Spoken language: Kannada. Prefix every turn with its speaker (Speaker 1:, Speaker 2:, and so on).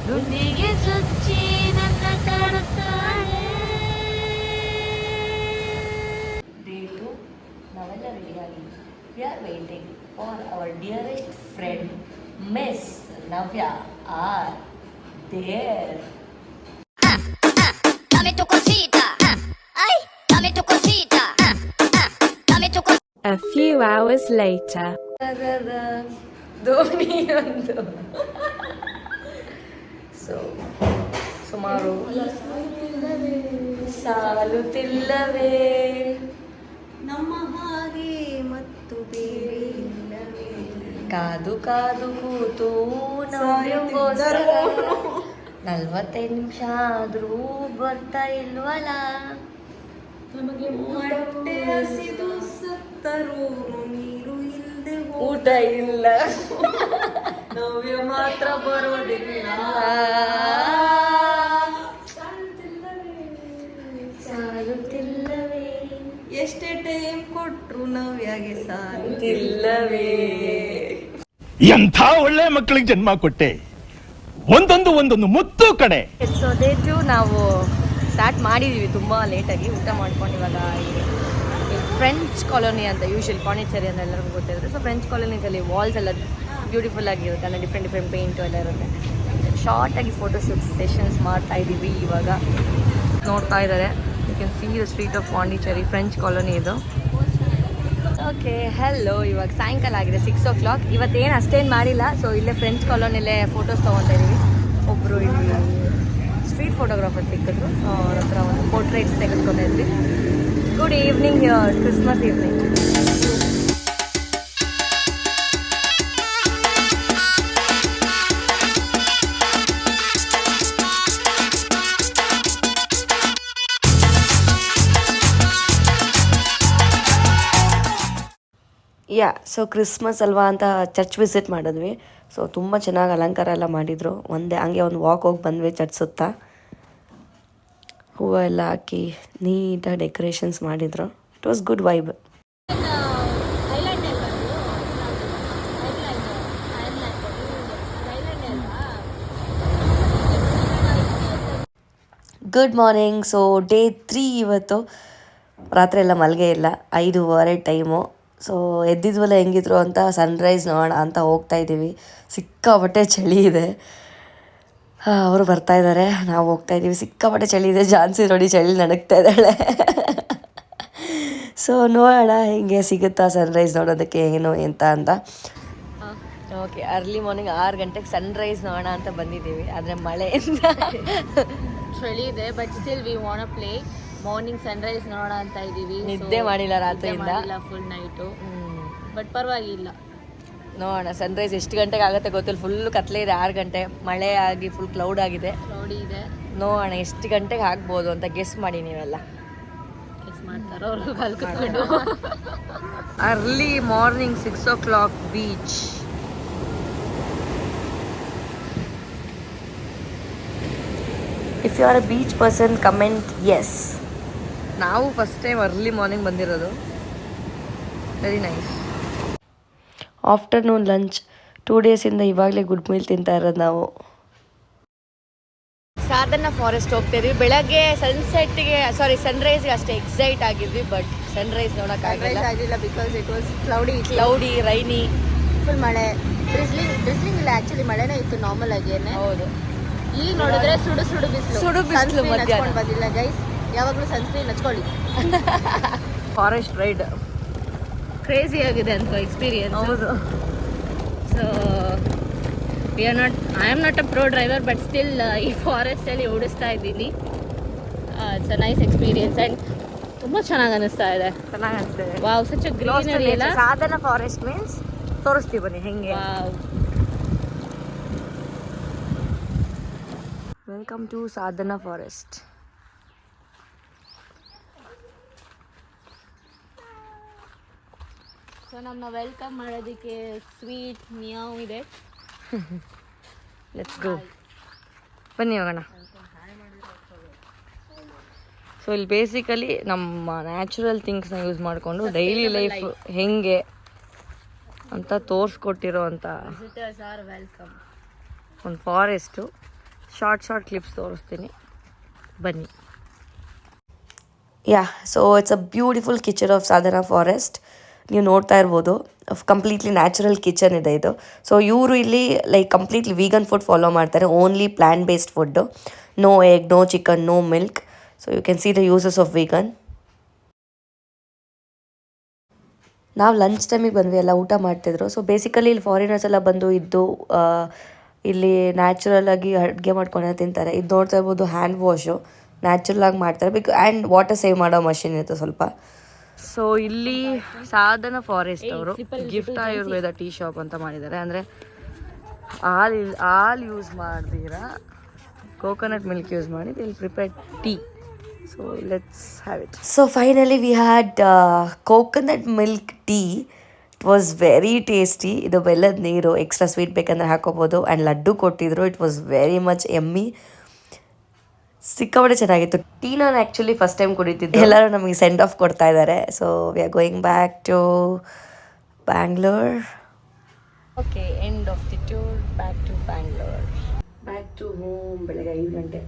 Speaker 1: ದುಂಡಿಗೆ ಚುಚ್ಚಿ ನನ್ನ ಕಾಡುತ್ತಾಳೆ. ಡೇಟು ನಾವೆಲ್ಲ ರೆಡಿಯಾಗಿ we are waiting for our dearest friend miss Navya are there.
Speaker 2: A few hours later.
Speaker 1: ಧೋನಿಯೊಂದು ಸೊ ಸುಮಾರು ಸಾಲುತ್ತಿಲ್ಲವೇ
Speaker 3: ನಮ್ಮ ಹಾಗೆ ಮತ್ತು ಬೇರೆ ಇಲ್ಲವೇ
Speaker 1: ಕಾದು ಕಾದು ಕೂತು ನವ್ಯಗೋಸ್ಕರ 45 ನಿಮಿಷ ಆದ್ರೂ ಬರ್ತಾ ಇಲ್ವಲ್ಲ.
Speaker 3: ನಮಗೆ ಹೊಟ್ಟೆ ಹಸಿದು ಸತ್ತರೂ ನೀರು ಇಲ್ಲದೆ
Speaker 1: ಊಟ ಇಲ್ಲ
Speaker 3: ನವ್ಯ ಮಾತ್ರ ಬರೋದಿಲ್ಲ.
Speaker 1: ಸಾಲುತ್ತಿಲ್ಲವೇ
Speaker 3: ಎಷ್ಟೇ ಟೈಮ್ ಕೊಟ್ರು ನವ್ಯಾಗೆ
Speaker 1: ಸಾಲುತ್ತಿಲ್ಲವೇ.
Speaker 4: ಎಂಥ ಒಳ್ಳೆ ಮಕ್ಕಳಿಗೆ ಜನ್ಮ ಕೊಟ್ಟೆ. ಒಂದೊಂದು ಮುತ್ತು ಕಡೆ.
Speaker 1: ಸೊ ಡೇಟು ನಾವು ಸ್ಟಾರ್ಟ್ ಮಾಡಿದ್ದೀವಿ ತುಂಬ ಲೇಟಾಗಿ. ಊಟ ಮಾಡ್ಕೊಂಡು ಇವಾಗ ಫ್ರೆಂಚ್ ಕಾಲೋನಿ ಅಂತ ಯೂಶುವಲ್ ಪಾಂಡಿಚೇರಿ ಅಂತ ಎಲ್ಲರಿಗೂ ಗೊತ್ತಿರುತ್ತೆ. ಸೊ ಫ್ರೆಂಚ್ ಕಾಲೋನೀಸಲ್ಲಿ ವಾಲ್ಸ್ ಎಲ್ಲ ಬ್ಯೂಟಿಫುಲ್ ಆಗಿರುತ್ತೆ, ಅಂದರೆ ಡಿಫ್ರೆಂಟ್ ಪೇಂಟು ಎಲ್ಲ ಇರುತ್ತೆ. ಶಾರ್ಟಾಗಿ ಫೋಟೋಶೂಟ್ ಸೆಷನ್ಸ್ ಮಾಡ್ತಾ ಇದ್ದೀವಿ ಇವಾಗ. ನೋಡ್ತಾ ಇದ್ದಾರೆ, you can see the street of Pondicherry, French colony ಇದು. ಓಕೆ ಹೆಲೋ, ಇವಾಗ ಸಾಯಂಕಾಲ ಆಗಿದೆ 6 o'clock. ಇವತ್ತೇನು ಅಷ್ಟೇನು ಮಾಡಿಲ್ಲ. ಸೊ ಇಲ್ಲೇ ಫ್ರೆಂಚ್ ಕಾಲೋನಿಯಲ್ಲೇ ಫೋಟೋಸ್ ತೊಗೊತಾ ಇದ್ದೀವಿ. ಒಬ್ಬರು ಇಲ್ಲಿ ಸ್ಟ್ರೀಟ್ ಫೋಟೋಗ್ರಾಫರ್ ಸಿಕ್ಕಿದ್ರು. ಸೊ ಅವ್ರ ಹತ್ರ ಒಂದು ಪೋರ್ಟ್ರೇಟ್ಸ್ ತೆಗೆದುಕೊತಾ ಇದ್ವಿ. Good evening here, Christmas evening. So Christmas ಅಲ್ವಾ ಅಂತ ಚರ್ಚ್ ವಿಸಿಟ್ ಮಾಡಿದ್ವಿ. ಸೊ ತುಂಬ ಚೆನ್ನಾಗಿ ಅಲಂಕಾರ ಎಲ್ಲ ಮಾಡಿದರು. ಹಂಗೆ ಒಂದು ವಾಕ್ ಹೋಗಿ ಬಂದ್ವಿ ಚರ್ಚ್ ಸುತ್ತ. ಹೂವು ಎಲ್ಲ ಹಾಕಿ ನೀಟಾಗಿ ಡೆಕೋರೇಷನ್ಸ್ ಮಾಡಿದರು. It was good vibe. Good morning. So day 3 ಇವತ್ತು. ರಾತ್ರಿ ಎಲ್ಲ ಮಲ್ಗೆ ಇಲ್ಲ, 5:15 ಟೈಮು. ಸೊ ಎದ್ದಿದ್ವಲ್ಲ ಹೆಂಗಿದ್ರು ಅಂತ ಸನ್ರೈಸ್ ನೋಡೋಣ ಅಂತ ಹೋಗ್ತಾ ಇದ್ದೀವಿ. ಸಿಕ್ಕಾಪಟ್ಟೆ ಚಳಿ ಇದೆ. ಅವರು ಬರ್ತಾ ಇದ್ದಾರೆ, ನಾವು ಹೋಗ್ತಾ ಇದ್ದೀವಿ. ಸಿಕ್ಕಾಪಟ್ಟೆ ಚಳಿ ಇದೆ. ಜಾನ್ಸಿ ನೋಡಿ ಚಳಿ ನಡಗ್ತಾ ಇದ್ದಾಳೆ. ಸೊ ನೋಡೋಣ ಹೆಂಗೆ ಸಿಗುತ್ತಾ ಸನ್ರೈಸ್ ನೋಡೋದಕ್ಕೆ ಏನು ಎಂತ ಅಂತ. ಓಕೆ, ಅರ್ಲಿ ಮಾರ್ನಿಂಗ್ 6 ಗಂಟೆಗೆ ಸನ್ರೈಸ್ ನೋಡೋಣ ಅಂತ ಬಂದಿದ್ದೀವಿ. ಆದರೆ ಮಳೆಯಿಂದ
Speaker 3: ಚಳಿ ಇದೆ, but still we want to play. Morning sunrise ನೋಡೋಣ ಅಂತ ಇದ್ದೀವಿ.
Speaker 1: ನಿದ್ದೆ ಮಾಡಿಲ್ಲ ರಾತ್ರಿಯಿಂದ,
Speaker 3: ಫುಲ್ ನೈಟು. ಬಟ್ ಪರವಾಗಿಲ್ಲ,
Speaker 1: ನೋಡೋಣ ಸನ್ರೈಸ್ ಎಷ್ಟು ಗಂಟೆಗೆ ಆಗುತ್ತೆ ಗೊತ್ತಿಲ್ಲ. ಫುಲ್ ಕತ್ಲೆ ಇದೆ. 6 ಗಂಟೆ ಮಳೆ ಆಗಿ ಫುಲ್ ಕ್ಲೌಡ್ ಆಗಿದೆ.
Speaker 3: ಕ್ಲೌಡಿ ಇದೆ.
Speaker 1: ನೋಡೋಣ ಎಷ್ಟು ಗಂಟೆಗೆ ಆಗ್ಬೋದು ಅಂತ ಗೆಸ್ ಮಾಡಿ ನೀವೆಲ್ಲ.
Speaker 3: ಗೆಸ್ ಮಾಡ್ತಾರೋ ಅವ್ರು ಕಲ್ತ್ಕೊಂಡು.
Speaker 1: Early morning 6 o'clock beach. If you are a beach person comment yes. ನಾವು ಫಸ್ಟ್ ಟೈಮ್ ಅರ್ಲಿ ಮಾರ್ನಿಂಗ್ ಬಂದಿರೋದು. Very nice. ಆಫ್ಟರ್ನೂನ್ ಲಂಚ್ 2 ಡೇಸಿಂದ ಇವಾಗಲೇ ಗುಡ್ ಮೀಲ್ ತಿಂತಾ ಇರೋದು ನಾವು. ಸಾಧನ ಫಾರೆಸ್ಟ್ ಹೋಗ್ತಾ ಇದ್ವಿ. ಬೆಳಗ್ಗೆ ಸನ್ರೈಸ್ಗೆ ಅಷ್ಟೇ ಎಕ್ಸೈಟ್ ಆಗಿದ್ವಿ, ಬಟ್ ಸನ್ರೈಸ್ ನೋಡೋಕ್ಕಾಗಿಲ್ಲ.
Speaker 3: Because it was
Speaker 1: cloudy, rainy,
Speaker 3: full ಮಳೆ. ಡ್ರಿಸ್ಲಿಂಗ್ ಇಲ್ಲ, ಆಕ್ಚುಲಿ ಮಳೆನೇ ಇತ್ತು ನಾರ್ಮಲ್ ಆಗೇನೆ.
Speaker 1: ಹೌದು.
Speaker 3: ಈಗ ನೋಡಿದ್ರೆ ಸುಡು ಬಿಸಿಲು
Speaker 1: ಮಧ್ಯಾಹ್ನ
Speaker 3: ಬಂದಿಲ್ಲ ಗೈಸ್. ಯಾವಾಗಲೂ ಸನ್ಸ್ಕ್ರೀನ್ ಹಚ್ಕೊಳ್ಳಿ.
Speaker 1: ಫಾರೆಸ್ಟ್ ರೈಡ್
Speaker 3: ಕ್ರೇಜಿ ಆಗಿದೆ ಅಂತ ಎಕ್ಸ್ಪೀರಿಯನ್ಸ್.
Speaker 1: ಹೌದು.
Speaker 3: So I am not a pro driver, but still ಈ ಫಾರೆಸ್ಟಲ್ಲಿ ಓಡಿಸ್ತಾ ಇದ್ದೀನಿ. It's a nice experience and ತುಂಬ ಚೆನ್ನಾಗಿ ಅನಿಸ್ತಾ ಇದೆ.
Speaker 1: ಚೆನ್ನಾಗಿ ಅನಿಸ್ತದೆ.
Speaker 3: ವಾವ್, ಸಚ್ ಅ ಗ್ರೀನರಿ ಎಲ್ಲ.
Speaker 1: ಸಾಧನ ಫಾರೆಸ್ಟ್ ಮೀನ್ಸ್ ತೋರಿಸ್ತೀವಿ ಬನ್ನಿ ಹೆಂಗೆ. ವೆಲ್ಕಮ್ ಟು ಸಾಧನ ಫಾರೆಸ್ಟ್.
Speaker 3: ಸೊ ನಮ್ಮನ್ನ ವೆಲ್ಕಮ್ ಮಾಡೋದಕ್ಕೆ ಸ್ವೀಟ್ ಮಿಯಾವ್ ಇದೆ.
Speaker 1: ಲೆಟ್ಸ್ ಗೋ, ಬನ್ನಿ ಹೋಗೋಣ. ಸೊ ಇಲ್ಲಿ ಬೇಸಿಕಲಿ ನಮ್ಮ ನ್ಯಾಚುರಲ್ ಥಿಂಗ್ಸ್ನ ಯೂಸ್ ಮಾಡಿಕೊಂಡು ಡೈಲಿ ಲೈಫ್ ಹೆಂಗೆ ಅಂತ ತೋರಿಸ್ಕೊಟ್ಟಿರೋ ಅಂತ
Speaker 3: ವಿಸಿಟರ್ಸ್ ಆರ್ ವೆಲ್ಕಮ್.
Speaker 1: ಒಂದು ಫಾರೆಸ್ಟು. ಶಾರ್ಟ್ ಕ್ಲಿಪ್ಸ್ ತೋರಿಸ್ತೀನಿ ಬನ್ನಿ.
Speaker 5: So it's a beautiful kitchen of Sadhana forest. ನೀವು ನೋಡ್ತಾ ಇರ್ಬೋದು, ಕಂಪ್ಲೀಟ್ಲಿ ನ್ಯಾಚುರಲ್ ಕಿಚನ್ ಇದೆ ಇದು. ಸೊ ಇವರು ಇಲ್ಲಿ like completely vegan food follow ಮಾಡ್ತಾರೆ, only plant based food, no egg, no chicken, no milk. So you can see the uses of vegan. ನಾವು ಲಂಚ್ ಟೈಮಿಗೆ ಬಂದ್ವಿ, ಎಲ್ಲ ಊಟ ಮಾಡ್ತಿದ್ರು. ಸೊ ಬೇಸಿಕಲಿ ಇಲ್ಲಿ ಫಾರಿನರ್ಸ್ ಎಲ್ಲ ಬಂದು ಇದ್ದು ಇಲ್ಲಿ ನ್ಯಾಚುರಲ್ ಆಗಿ ಅಡುಗೆ ಮಾಡ್ಕೊಂಡು ತಿಂತಾರೆ. ಇದು ನೋಡ್ತಾ ಇರ್ಬೋದು, ಹ್ಯಾಂಡ್ ವಾಶು ನ್ಯಾಚುರಲ್ ಆಗಿ ಮಾಡ್ತಾರೆ. ಆ್ಯಂಡ್ ವಾಟರ್ ಸೇವ್ ಮಾಡೋ ಮಷಿನ್ ಇತ್ತು ಸ್ವಲ್ಪ.
Speaker 1: ಸೊ ಇಲ್ಲಿ ಸಾಧನ ಫಾರೆಸ್ಟ್ ಅವರು ಗಿಫ್ಟ್ ಆಯುರ್ವೇದ ಟೀ ಶಾಪ್ ಅಂತ ಮಾಡಿದ್ದಾರೆ. ಅಂದರೆ ಹಾಲು ಯೂಸ್ ಮಾಡ್ದಿರ ಕೋಕೋನಟ್ ಮಿಲ್ಕ್ ಯೂಸ್ ಮಾಡಿ ಇಲ್ಲಿ prepare tea. So let's have it.
Speaker 5: So finally we had coconut milk tea. It was very tasty. ಇದು ಬೆಲ್ಲದ ನೀರು, ಎಕ್ಸ್ಟ್ರಾ ಸ್ವೀಟ್ ಬೇಕಂದ್ರೆ ಹಾಕೋಬೋದು. ಆ್ಯಂಡ್ ಲಡ್ಡು ಕೊಟ್ಟಿದ್ರು. ಇಟ್ ವಾಸ್ ವೆರಿ ಮಚ್ ಎಮ್ಮಿ. ಸಿಕ್ಕಾಪಟ್ಟೆ ಚೆನ್ನಾಗಿತ್ತು. ಟೀ ನಾನು ಆ್ಯಕ್ಚುಲಿ ಫಸ್ಟ್ ಟೈಮ್ ಕುಡಿತಿದ್ದೆ. ಎಲ್ಲರೂ ನಮಗೆ ಸೆಂಡ್ ಆಫ್ ಕೊಡ್ತಾ ಇದ್ದಾರೆ. So we are going back to Bangalore.
Speaker 1: Okay, end of the tour, back to Bangalore.
Speaker 5: Back to home. ಬೆಳಗ್ಗೆ 5 ಗಂಟೆ.